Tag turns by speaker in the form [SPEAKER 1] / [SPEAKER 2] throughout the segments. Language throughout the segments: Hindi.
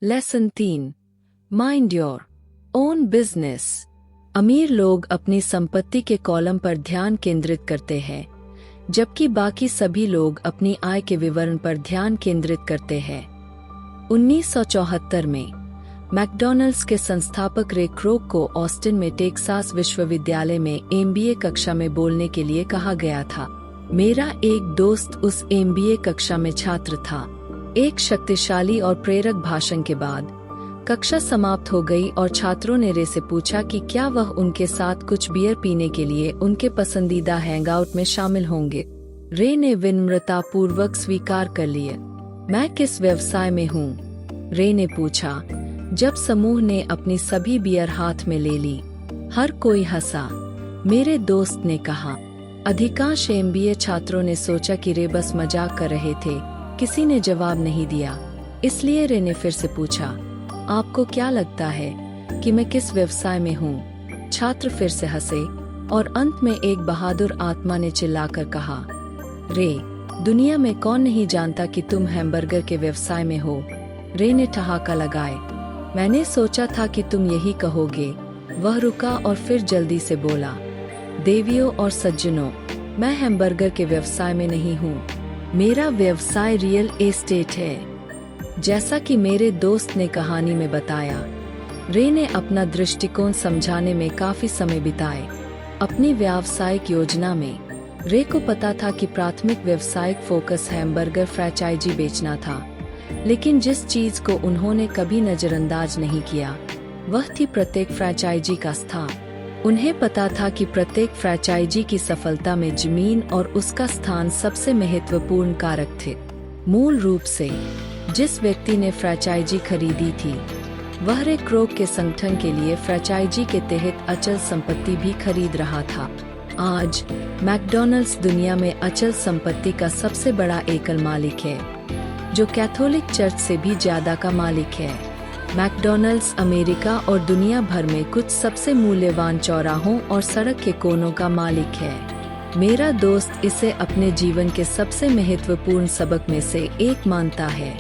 [SPEAKER 1] Lesson 3। Mind your own business. अमीर लोग अपनी संपत्ति के कॉलम पर ध्यान केंद्रित करते हैं, जबकि बाकी सभी लोग अपनी आय के विवरण पर ध्यान केंद्रित करते हैं। 1974 में मैकडॉनल्ड्स के संस्थापक रे क्रोक को ऑस्टिन में टेक्सास विश्वविद्यालय में एमबीए कक्षा में बोलने के लिए कहा गया था। मेरा एक दोस्त उस एमबीए कक्षा में छात्र था। एक शक्तिशाली और प्रेरक भाषण के बाद कक्षा समाप्त हो गई और छात्रों ने रे से पूछा कि क्या वह उनके साथ कुछ बियर पीने के लिए उनके पसंदीदा हैंगआउट में शामिल होंगे। रे ने विनम्रतापूर्वक स्वीकार कर लिया। मैं किस व्यवसाय में हूँ? रे ने पूछा। जब समूह ने अपनी सभी बियर हाथ में ले ली, हर कोई हंसा। मेरे दोस्त ने कहा। अधिकांश एमबीए छात्रों ने सोचा कि रे बस मजाक कर रहे थे। किसी ने जवाब नहीं दिया, इसलिए रे ने फिर से पूछा, आपको क्या लगता है कि मैं किस व्यवसाय में हूँ? छात्र फिर से हंसे और अंत में एक बहादुर आत्मा ने चिल्लाकर कहा, रे, दुनिया में कौन नहीं जानता कि तुम हैमबर्गर के व्यवसाय में हो। रे ने ठहाका लगाए। मैंने सोचा था कि तुम यही कहोगे। वह रुका और फिर जल्दी से बोला, देवियों और सज्जनों, मैं हैमबर्गर के व्यवसाय में नहीं हूँ। मेरा व्यवसाय रियल एस्टेट है। जैसा कि मेरे दोस्त ने कहानी में बताया, रे ने अपना दृष्टिकोण समझाने में काफी समय बिताए। अपनी व्यावसायिक योजना में रे को पता था कि प्राथमिक व्यावसायिक फोकस हैमबर्गर फ्रैंचाइजी बेचना था, लेकिन जिस चीज को उन्होंने कभी नजरअंदाज नहीं किया वह थी प्रत्येक फ्रैंचाइजी का स्थान। उन्हें पता था कि प्रत्येक फ्रैंचाइजी की सफलता में जमीन और उसका स्थान सबसे महत्वपूर्ण कारक थे। मूल रूप से जिस व्यक्ति ने फ्रैंचाइजी खरीदी थी वह रे क्रोक के संगठन के लिए फ्रैंचाइजी के तहत अचल संपत्ति भी खरीद रहा था। आज मैकडॉनल्ड्स दुनिया में अचल संपत्ति का सबसे बड़ा एकल मालिक है, जो कैथोलिक चर्च से भी ज्यादा का मालिक है। मैकडॉनल्ड्स अमेरिका और दुनिया भर में कुछ सबसे मूल्यवान चौराहों और सड़क के कोनों का मालिक है। मेरा दोस्त इसे अपने जीवन के सबसे महत्वपूर्ण सबक में से एक मानता है।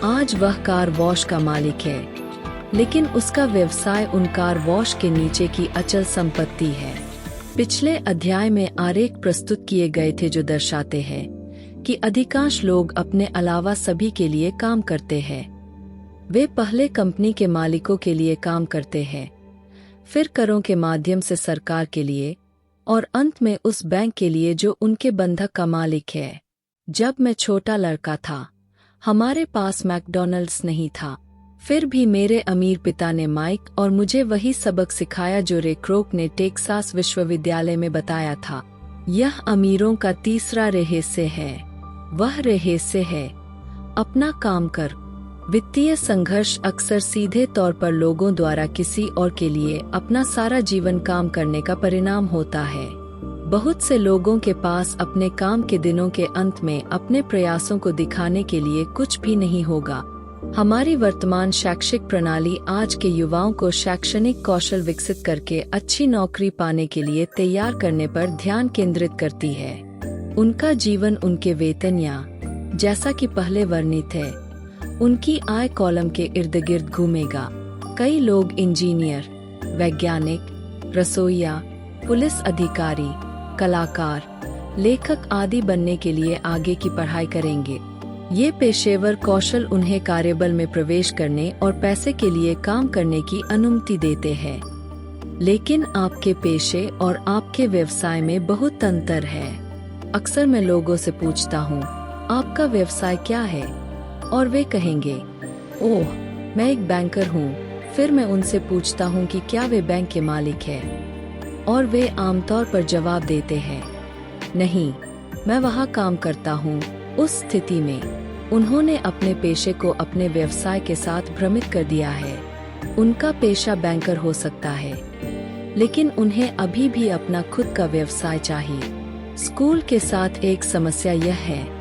[SPEAKER 1] आज वह कार वॉश का मालिक है, लेकिन उसका व्यवसाय उन कार वॉश के नीचे की अचल संपत्ति है। पिछले अध्याय में आरेख प्रस्तुत किए गए थे जो दर्शाते हैं कि अधिकांश लोग अपने अलावा सभी के लिए काम करते हैं। वे पहले कंपनी के मालिकों के लिए काम करते हैं, फिर करों के माध्यम से सरकार के लिए और अंत में उस बैंक के लिए जो उनके बंधक का मालिक है। जब मैं छोटा लड़का था, हमारे पास मैकडॉनल्ड्स नहीं था। फिर भी मेरे अमीर पिता ने माइक और मुझे वही सबक सिखाया जो रे क्रोक ने टेक्सास विश्वविद्यालय में बताया था। यह अमीरों का तीसरा रहस्य है। वह रहस्य है, अपना काम कर। वित्तीय संघर्ष अक्सर सीधे तौर पर लोगों द्वारा किसी और के लिए अपना सारा जीवन काम करने का परिणाम होता है। बहुत से लोगों के पास अपने काम के दिनों के अंत में अपने प्रयासों को दिखाने के लिए कुछ भी नहीं होगा। हमारी वर्तमान शैक्षिक प्रणाली आज के युवाओं को शैक्षणिक कौशल विकसित करके अच्छी नौकरी पाने के लिए तैयार करने पर ध्यान केंद्रित करती है। उनका जीवन उनके वेतन या, जैसा कि पहले वर्णित है, उनकी आय कॉलम के इर्द गिर्द घूमेगा। कई लोग इंजीनियर, वैज्ञानिक, रसोइया, पुलिस अधिकारी, कलाकार, लेखक आदि बनने के लिए आगे की पढ़ाई करेंगे। ये पेशेवर कौशल उन्हें कार्यबल में प्रवेश करने और पैसे के लिए काम करने की अनुमति देते हैं। लेकिन आपके पेशे और आपके व्यवसाय में बहुत अंतर है। अक्सर मैं लोगों से पूछता हूँ, आपका व्यवसाय क्या है? और वे कहेंगे, ओह, मैं एक बैंकर हूँ। फिर मैं उनसे पूछता हूँ कि क्या वे बैंक के मालिक हैं? और वे आमतौर पर जवाब देते हैं, नहीं, मैं वहाँ काम करता हूँ। उस स्थिति में उन्होंने अपने पेशे को अपने व्यवसाय के साथ भ्रमित कर दिया है। उनका पेशा बैंकर हो सकता है, लेकिन उन्हें अभी भी अपना खुद का व्यवसाय चाहिए। स्कूल के साथ एक समस्या यह है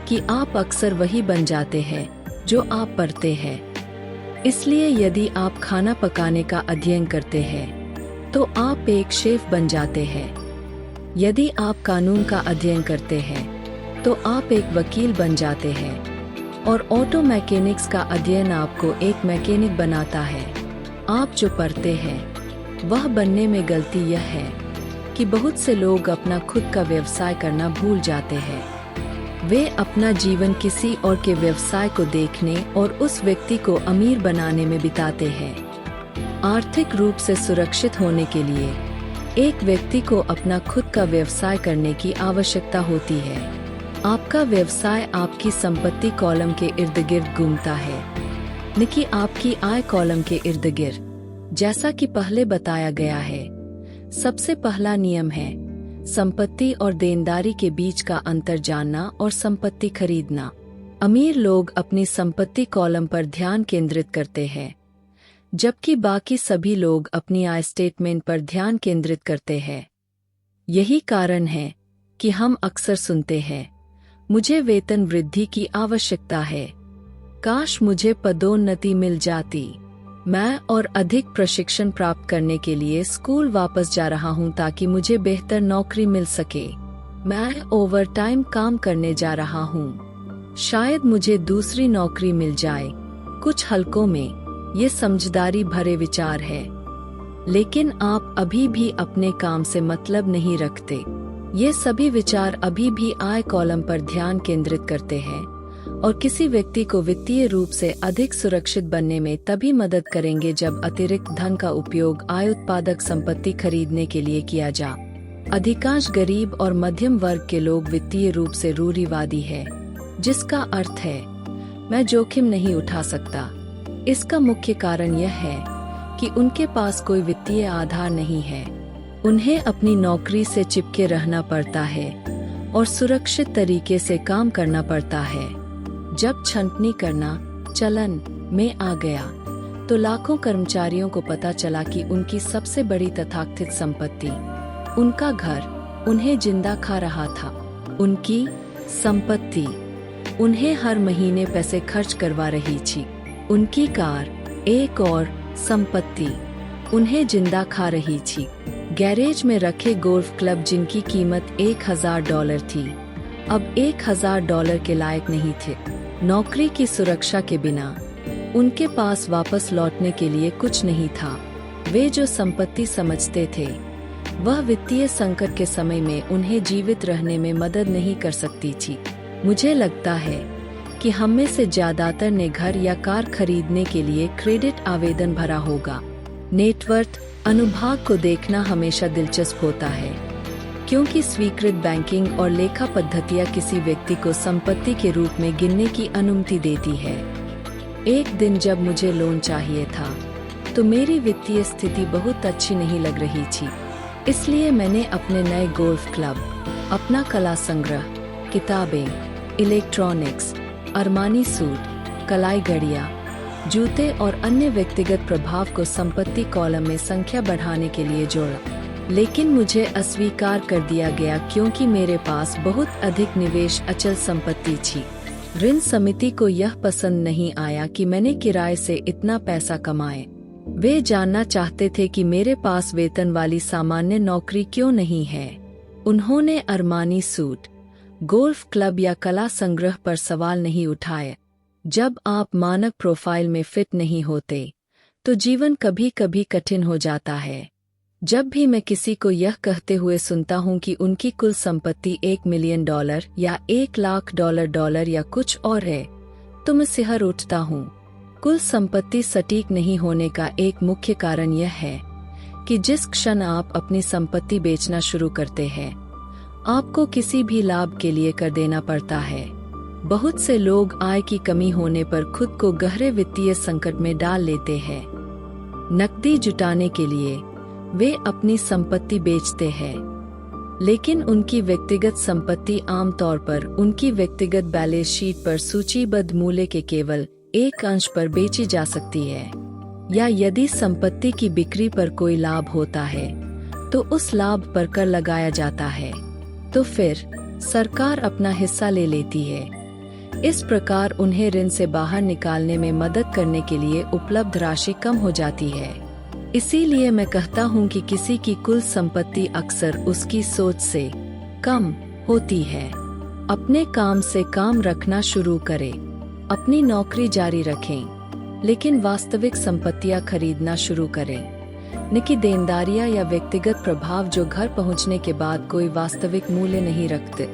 [SPEAKER 1] कि आप अक्सर वही बन जाते हैं जो आप पढ़ते हैं। इसलिए यदि आप खाना पकाने का अध्ययन करते हैं तो आप एक शेफ बन जाते हैं। यदि आप कानून का अध्ययन करते हैं तो आप एक वकील बन जाते हैं। और ऑटो मैकेनिक्स का अध्ययन आपको एक मैकेनिक बनाता है। आप जो पढ़ते हैं वह बनने में गलती यह है कि बहुत से लोग अपना खुद का व्यवसाय करना भूल जाते हैं। वे अपना जीवन किसी और के व्यवसाय को देखने और उस व्यक्ति को अमीर बनाने में बिताते हैं। आर्थिक रूप से सुरक्षित होने के लिए एक व्यक्ति को अपना खुद का व्यवसाय करने की आवश्यकता होती है। आपका व्यवसाय आपकी संपत्ति कॉलम के इर्द गिर्द घूमता है, न कि आपकी आय कॉलम के इर्द गिर्द। जैसा कि पहले बताया गया है, सबसे पहला नियम है संपत्ति और देनदारी के बीच का अंतर जानना और संपत्ति खरीदना। अमीर लोग अपनी संपत्ति कॉलम पर ध्यान केंद्रित करते हैं, जबकि बाकी सभी लोग अपनी आय स्टेटमेंट पर ध्यान केंद्रित करते हैं। यही कारण है कि हम अक्सर सुनते हैं, मुझे वेतन वृद्धि की आवश्यकता है, काश मुझे पदोन्नति मिल जाती, मैं और अधिक प्रशिक्षण प्राप्त करने के लिए स्कूल वापस जा रहा हूं ताकि मुझे बेहतर नौकरी मिल सके, मैं ओवरटाइम काम करने जा रहा हूं, शायद मुझे दूसरी नौकरी मिल जाए। कुछ हलकों में ये समझदारी भरे विचार है, लेकिन आप अभी भी अपने काम से मतलब नहीं रखते। ये सभी विचार अभी भी आय कॉलम पर ध्यान केंद्रित करते हैं और किसी व्यक्ति को वित्तीय रूप से अधिक सुरक्षित बनने में तभी मदद करेंगे जब अतिरिक्त धन का उपयोग आय उत्पादक संपत्ति खरीदने के लिए किया जा। अधिकांश गरीब और मध्यम वर्ग के लोग वित्तीय रूप से रूढ़िवादी है, जिसका अर्थ है मैं जोखिम नहीं उठा सकता। इसका मुख्य कारण यह है कि उनके पास कोई वित्तीय आधार नहीं है। उन्हें अपनी नौकरी से चिपके रहना पड़ता है और सुरक्षित तरीके से काम करना पड़ता है। जब छंटनी करना चलन में आ गया तो लाखों कर्मचारियों को पता चला कि उनकी सबसे बड़ी तथाकथित संपत्ति, उनका घर, उन्हें जिंदा खा रहा था। उनकी संपत्ति उन्हें हर महीने पैसे खर्च करवा रही थी। उनकी कार, एक और संपत्ति, उन्हें जिंदा खा रही थी। गैरेज में रखे गोल्फ क्लब जिनकी कीमत $1000 थी, अब $1000 के लायक नहीं थे। नौकरी की सुरक्षा के बिना उनके पास वापस लौटने के लिए कुछ नहीं था। वे जो संपत्ति समझते थे वह वित्तीय संकट के समय में उन्हें जीवित रहने में मदद नहीं कर सकती थी। मुझे लगता है कि हम में से ज्यादातर ने घर या कार खरीदने के लिए क्रेडिट आवेदन भरा होगा। नेटवर्थ अनुभाग को देखना हमेशा दिलचस्प होता है, क्योंकि स्वीकृत बैंकिंग और लेखा पद्धतियां किसी व्यक्ति को संपत्ति के रूप में गिनने की अनुमति देती है। एक दिन जब मुझे लोन चाहिए था तो मेरी वित्तीय स्थिति बहुत अच्छी नहीं लग रही थी, इसलिए मैंने अपने नए गोल्फ क्लब, अपना कला संग्रह, किताबें, इलेक्ट्रॉनिक्स, अरमानी सूट, कलाई घड़ियां, जूते और अन्य व्यक्तिगत प्रभाव को संपत्ति कॉलम में संख्या बढ़ाने के लिए जोड़ा। लेकिन मुझे अस्वीकार कर दिया गया क्योंकि मेरे पास बहुत अधिक निवेश अचल संपत्ति थी। ऋण समिति को यह पसंद नहीं आया कि मैंने किराए से इतना पैसा कमाए। वे जानना चाहते थे कि मेरे पास वेतन वाली सामान्य नौकरी क्यों नहीं है। उन्होंने अरमानी सूट, गोल्फ क्लब या कला संग्रह पर सवाल नहीं उठाए। जब आप मानक प्रोफाइल में फिट नहीं होते तो जीवन कभी कभी कठिन हो जाता है। जब भी मैं किसी को यह कहते हुए सुनता हूं कि उनकी कुल संपत्ति $1 मिलियन या $1 लाख या कुछ और है, तो मैं सिहर उठता हूं। कुल संपत्ति सटीक नहीं होने का एक मुख्य कारण यह है कि जिस क्षण आप अपनी संपत्ति बेचना शुरू करते हैं, आपको किसी भी लाभ के लिए कर देना पड़ता है। बहुत से लोग आय की कमी होने पर खुद को गहरे वित्तीय संकट में डाल लेते हैं। नकदी जुटाने के लिए वे अपनी संपत्ति बेचते हैं, लेकिन उनकी व्यक्तिगत संपत्ति आमतौर पर उनकी व्यक्तिगत बैलेंस शीट पर सूचीबद्ध मूल्य के केवल एक अंश पर बेची जा सकती है, या यदि संपत्ति की बिक्री पर कोई लाभ होता है तो उस लाभ पर कर लगाया जाता है, तो फिर सरकार अपना हिस्सा ले लेती है। इस प्रकार उन्हें ऋण से बाहर निकालने में मदद करने के लिए उपलब्ध राशि कम हो जाती है। इसीलिए मैं कहता हूँ कि किसी की कुल संपत्ति अक्सर उसकी सोच से कम होती है। अपने काम से काम रखना शुरू करें। अपनी नौकरी जारी रखें, लेकिन वास्तविक संपत्तियां खरीदना शुरू करें। निकी देनदारियां या व्यक्तिगत प्रभाव जो घर पहुंचने के बाद कोई वास्तविक मूल्य नहीं रखते।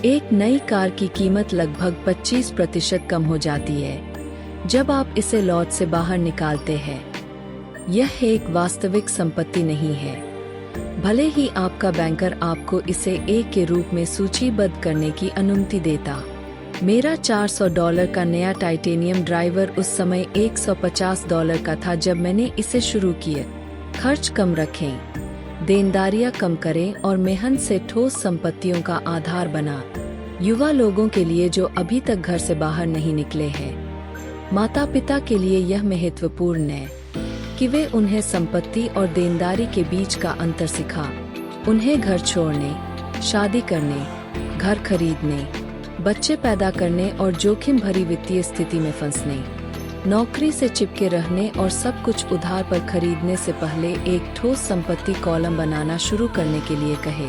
[SPEAKER 1] एक नई कार की कीमत लगभग 25% कम हो जाती है जब आप इसे लॉट से बाहर निकालते हैं। यह एक वास्तविक संपत्ति नहीं है, भले ही आपका बैंकर आपको इसे एक के रूप में सूचीबद्ध करने की अनुमति देता। मेरा $400 का नया टाइटेनियम ड्राइवर उस समय $150 का था जब मैंने इसे शुरू किया। खर्च कम रखें, देनदारियां कम करें और मेहनत से ठोस संपत्तियों का आधार बना। युवा लोगों के लिए जो अभी तक घर से बाहर नहीं निकले हैं, माता पिता के लिए यह महत्वपूर्ण है कि वे उन्हें संपत्ति और देनदारी के बीच का अंतर सिखा। उन्हें घर छोड़ने, शादी करने, घर खरीदने, बच्चे पैदा करने और जोखिम भरी वित्तीय स्थिति में फंसने, नौकरी से चिपके रहने और सब कुछ उधार पर खरीदने से पहले एक ठोस संपत्ति कॉलम बनाना शुरू करने के लिए कहे।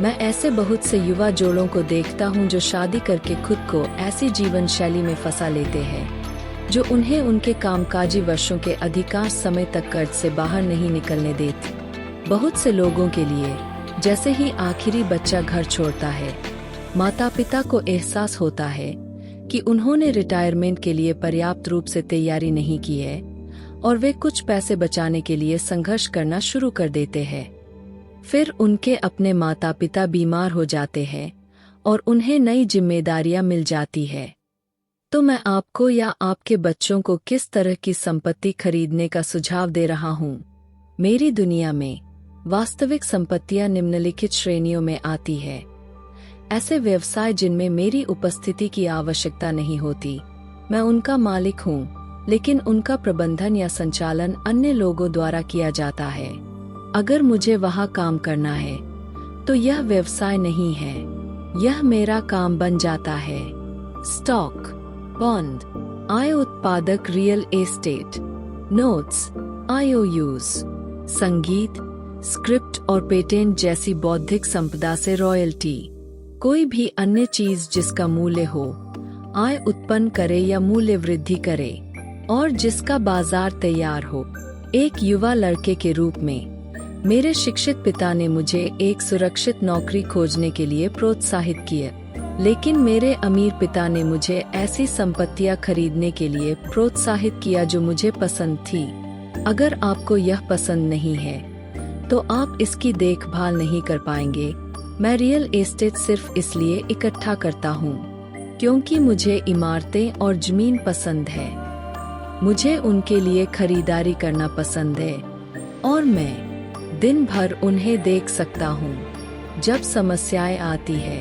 [SPEAKER 1] मैं ऐसे बहुत से युवा जोड़ों को देखता हूं जो शादी करके खुद को ऐसी जीवन शैली में फंसा लेते हैं जो उन्हें उनके कामकाजी वर्षों के अधिकांश समय तक कर्ज से बाहर नहीं निकलने देती। बहुत से लोगों के लिए जैसे ही आखिरी बच्चा घर छोड़ता है, माता पिता को एहसास होता है कि उन्होंने रिटायरमेंट के लिए पर्याप्त रूप से तैयारी नहीं की है और वे कुछ पैसे बचाने के लिए संघर्ष करना शुरू कर देते हैं। फिर उनके अपने माता पिता बीमार हो जाते हैं और उन्हें नई जिम्मेदारियां मिल जाती है। तो मैं आपको या आपके बच्चों को किस तरह की संपत्ति खरीदने का सुझाव दे रहा हूं? मेरी दुनिया में वास्तविक संपत्तियां निम्नलिखित श्रेणियों में आती है। ऐसे व्यवसाय जिनमें मेरी उपस्थिति की आवश्यकता नहीं होती। मैं उनका मालिक हूँ, लेकिन उनका प्रबंधन या संचालन अन्य लोगों द्वारा किया जाता है। अगर मुझे वहाँ काम करना है, तो यह व्यवसाय नहीं है, यह मेरा काम बन जाता है। स्टॉक, बॉन्ड, आय उत्पादक रियल एस्टेट, नोट्स, IOUs, संगीत, स्क्रिप्ट और पेटेंट जैसी बौद्धिक संपदा से रॉयल्टी। कोई भी अन्य चीज जिसका मूल्य हो, आय उत्पन्न करे या मूल्य वृद्धि करे और जिसका बाजार तैयार हो। एक युवा लड़के के रूप में मेरे शिक्षित पिता ने मुझे एक सुरक्षित नौकरी खोजने के लिए प्रोत्साहित किया, लेकिन मेरे अमीर पिता ने मुझे ऐसी संपत्तियां खरीदने के लिए प्रोत्साहित किया जो मुझे पसंद थी। अगर आपको यह पसंद नहीं है, तो आप इसकी देखभाल नहीं कर पाएंगे। मैं रियल एस्टेट सिर्फ इसलिए इकट्ठा करता हूँ क्योंकि मुझे इमारतें और जमीन पसंद है। मुझे उनके लिए खरीदारी करना पसंद है और मैं दिन भर उन्हें देख सकता हूँ। जब समस्याएं आती है,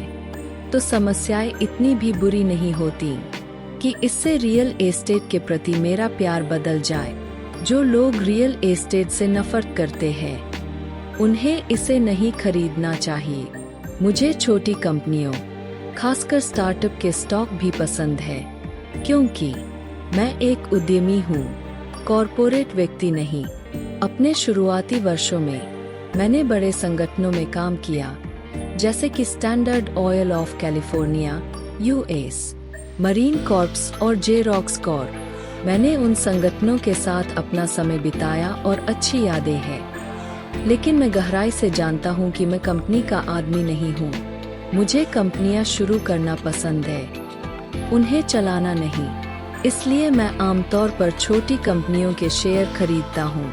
[SPEAKER 1] तो समस्याएं इतनी भी बुरी नहीं होती कि इससे रियल एस्टेट के प्रति मेरा प्यार बदल जाए। जो लोग रियल एस्टेट से नफरत करते हैं, उन्हें इसे नहीं खरीदना चाहिए। मुझे छोटी कंपनियों, खासकर स्टार्टअप के स्टॉक भी पसंद है, क्योंकि मैं एक उद्यमी हूँ, कॉरपोरेट व्यक्ति नहीं। अपने शुरुआती वर्षों में मैंने बड़े संगठनों में काम किया, जैसे कि standard oil of California, US, marine corps और जेरॉक्स कॉर्प। मैंने उन संगठनों के साथ अपना समय बिताया और अच्छी यादें हैं। लेकिन मैं गहराई से जानता हूं कि मैं कंपनी का आदमी नहीं हूं। मुझे कंपनियां शुरू करना पसंद है, उन्हें चलाना नहीं। इसलिए मैं आमतौर पर छोटी कंपनियों के शेयर खरीदता हूं।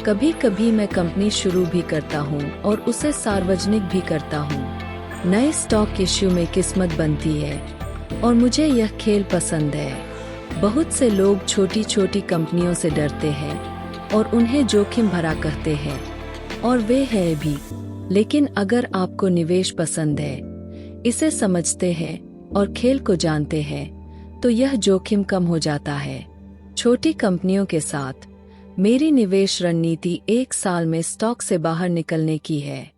[SPEAKER 1] कभी कभी मैं कंपनी शुरू भी करता हूं और उसे सार्वजनिक भी करता हूं। नए स्टॉक इश्यू में किस्मत बनती है और मुझे यह खेल पसंद है। बहुत से लोग छोटी छोटी कंपनियों से डरते हैं और उन्हें जोखिम भरा कहते हैं, और वे हैं भी। लेकिन अगर आपको निवेश पसंद है, इसे समझते हैं और खेल को जानते हैं, तो यह जोखिम कम हो जाता है। छोटी कंपनियों के साथ मेरी निवेश रणनीति 1 साल में स्टॉक से बाहर निकलने की है।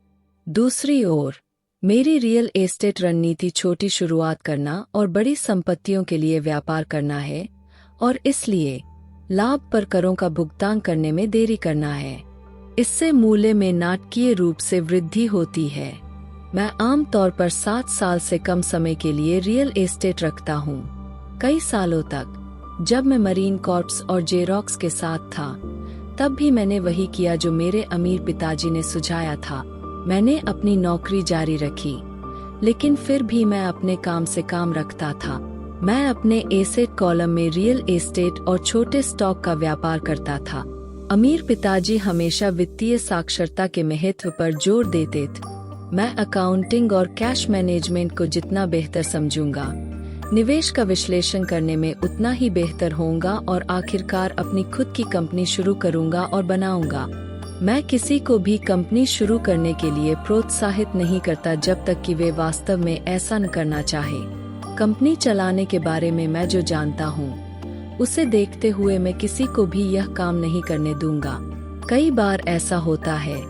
[SPEAKER 1] दूसरी ओर, मेरी रियल एस्टेट रणनीति छोटी शुरुआत करना और बड़ी संपत्तियों के लिए व्यापार करना है, और इसलिए लाभ पर करों का भुगतान करने में देरी करना है। इससे मूल्य में नाटकीय रूप से वृद्धि होती है। मैं आमतौर पर 7 साल से कम समय के लिए रियल एस्टेट रखता हूँ। कई सालों तक जब मैं मरीन कॉर्प्स और जेरोक्स के साथ था, तब भी मैंने वही किया जो मेरे अमीर पिताजी ने सुझाया था। मैंने अपनी नौकरी जारी रखी, लेकिन फिर भी मैं अपने काम से काम रखता था। मैं अपने एसेट कॉलम में रियल एस्टेट और छोटे स्टॉक का व्यापार करता था। अमीर पिताजी हमेशा वित्तीय साक्षरता के महत्व पर जोर देते थे। मैं अकाउंटिंग और कैश मैनेजमेंट को जितना बेहतर समझूंगा, निवेश का विश्लेषण करने में उतना ही बेहतर होऊंगा और आखिरकार अपनी खुद की कंपनी शुरू करूंगा और बनाऊंगा। मैं किसी को भी कंपनी शुरू करने के लिए प्रोत्साहित नहीं करता जब तक कि वे वास्तव में ऐसा न करना चाहे। कंपनी चलाने के बारे में मैं जो जानता हूँ, उसे देखते हुए मैं किसी को भी यह काम नहीं करने दूंगा। कई बार ऐसा होता है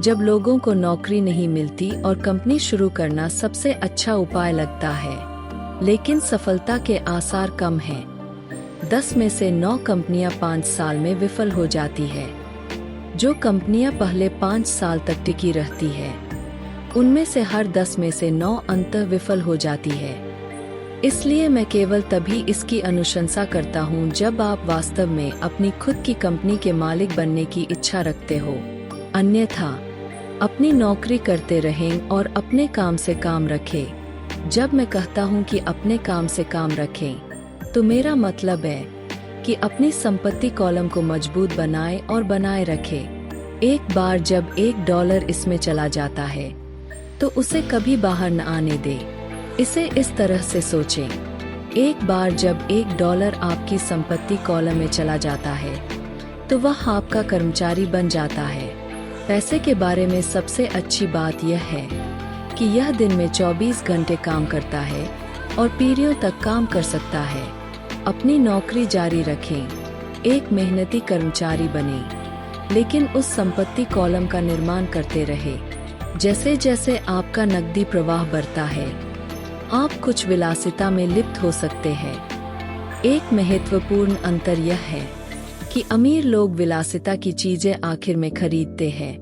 [SPEAKER 1] जब लोगों को नौकरी नहीं मिलती और कंपनी शुरू करना सबसे अच्छा उपाय लगता है, लेकिन सफलता के आसार कम हैं। 10 में से 9 कंपनियां 5 साल में विफल हो जाती है। जो कंपनियां पहले 5 साल तक टिकी रहती है, उनमें से हर 10 में से 9 अंततः विफल हो जाती है। इसलिए मैं केवल तभी इसकी अनुशंसा करता हूं जब आप वास्तव में अपनी खुद की कंपनी के मालिक बनने की इच्छा रखते हो। अन्यथा अपनी नौकरी करते रहें और अपने काम से काम रखें। जब मैं कहता हूं कि अपने काम से काम रखें, तो मेरा मतलब है कि अपनी संपत्ति कॉलम को मजबूत बनाए और बनाए रखें। एक बार जब $1 इसमें चला जाता है, तो उसे कभी बाहर न आने दे। इसे इस तरह से सोचें, एक बार जब $1 आपकी संपत्ति कॉलम में चला जाता है, तो वह आपका कर्मचारी बन जाता है। पैसे के बारे में सबसे अच्छी बात यह है कि यह दिन में 24 घंटे काम करता है और पीढ़ियों तक काम कर सकता है। अपनी नौकरी जारी रखें, एक मेहनती कर्मचारी बने, लेकिन उस संपत्ति कॉलम का निर्माण करते रहे। जैसे जैसे आपका नकदी प्रवाह बढ़ता है, आप कुछ विलासिता में लिप्त हो सकते हैं। एक महत्वपूर्ण अंतर यह है कि अमीर लोग विलासिता की चीजें आखिर में खरीदते हैं,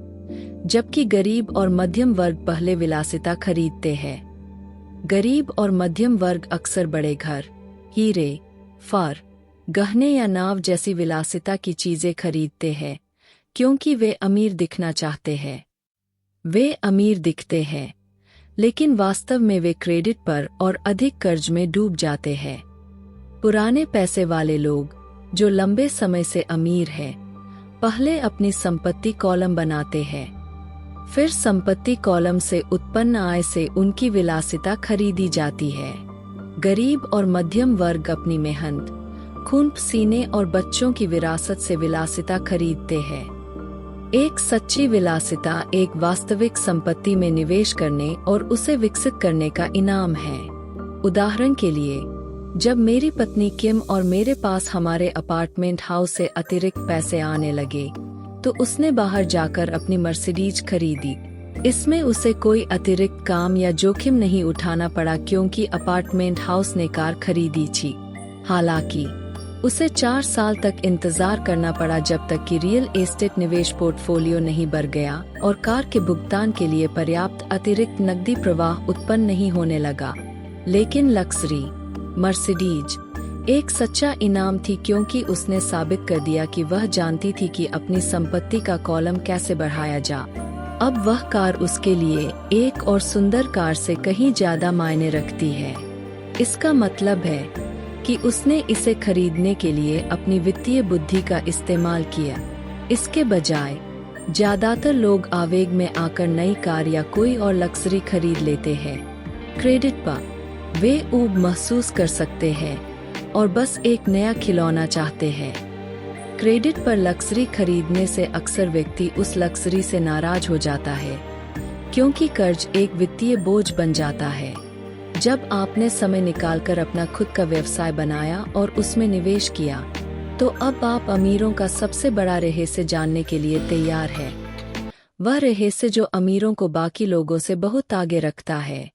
[SPEAKER 1] जबकि गरीब और मध्यम वर्ग पहले विलासिता खरीदते हैं। गरीब और मध्यम वर्ग अक्सर बड़े घर, हीरे, फर, गहने या नाव जैसी विलासिता की चीजें खरीदते हैं, क्योंकि वे अमीर दिखना चाहते हैं। वे अमीर दिखते हैं, लेकिन वास्तव में वे क्रेडिट पर और अधिक कर्ज में डूब जाते हैं। पुराने पैसे वाले लोग जो लंबे समय से अमीर हैं, पहले अपनी संपत्ति कॉलम बनाते हैं, फिर संपत्ति कॉलम से उत्पन्न आय से उनकी विलासिता खरीदी जाती है। गरीब और मध्यम वर्ग अपनी मेहनत, खून पसीने और बच्चों की विरासत से विलासिता खरीदते हैं। एक सच्ची विलासिता एक वास्तविक संपत्ति में निवेश करने और उसे विकसित करने का इनाम है। उदाहरण के लिए, जब मेरी पत्नी किम और मेरे पास हमारे अपार्टमेंट हाउस से अतिरिक्त पैसे आने लगे, तो उसने बाहर जाकर अपनी मर्सिडीज खरीदी। इसमें उसे कोई अतिरिक्त काम या जोखिम नहीं उठाना पड़ा क्योंकि अपार्टमेंट हाउस ने कार खरीदी थी। हालांकि उसे 4 साल तक इंतजार करना पड़ा जब तक कि रियल एस्टेट निवेश पोर्टफोलियो नहीं बढ़ गया और कार के भुगतान के लिए पर्याप्त अतिरिक्त नकदी प्रवाह उत्पन्न नहीं होने लगा। लेकिन लक्सरी मर्सिडीज एक सच्चा इनाम थी क्योंकि उसने साबित कर दिया कि वह जानती थी कि अपनी संपत्ति का कॉलम कैसे बढ़ाया जा। अब वह कार उसके लिए एक और सुंदर कार से कहीं ज्यादा मायने रखती है। इसका मतलब है कि उसने इसे खरीदने के लिए अपनी वित्तीय बुद्धि का इस्तेमाल किया। इसके बजाय ज्यादातर लोग आवेग में आकर नई कार या कोई और लक्सरी खरीद लेते हैं। क्रेडिट पर वे ऊब महसूस कर सकते हैं और बस एक नया खिलौना चाहते हैं। क्रेडिट पर लक्सरी खरीदने से अक्सर व्यक्ति उस लक्सरी से नाराज हो जाता है, क्योंकि कर्ज एक वित्तीय बोझ बन जाता है। जब आपने समय निकालकर अपना खुद का व्यवसाय बनाया और उसमें निवेश किया, तो अब आप अमीरों का सबसे बड़ा रहस्य जानने के लिए तैयार हैं। वह रहस्य जो अमीरों को बाकी लोगों से बहुत आगे रखता है।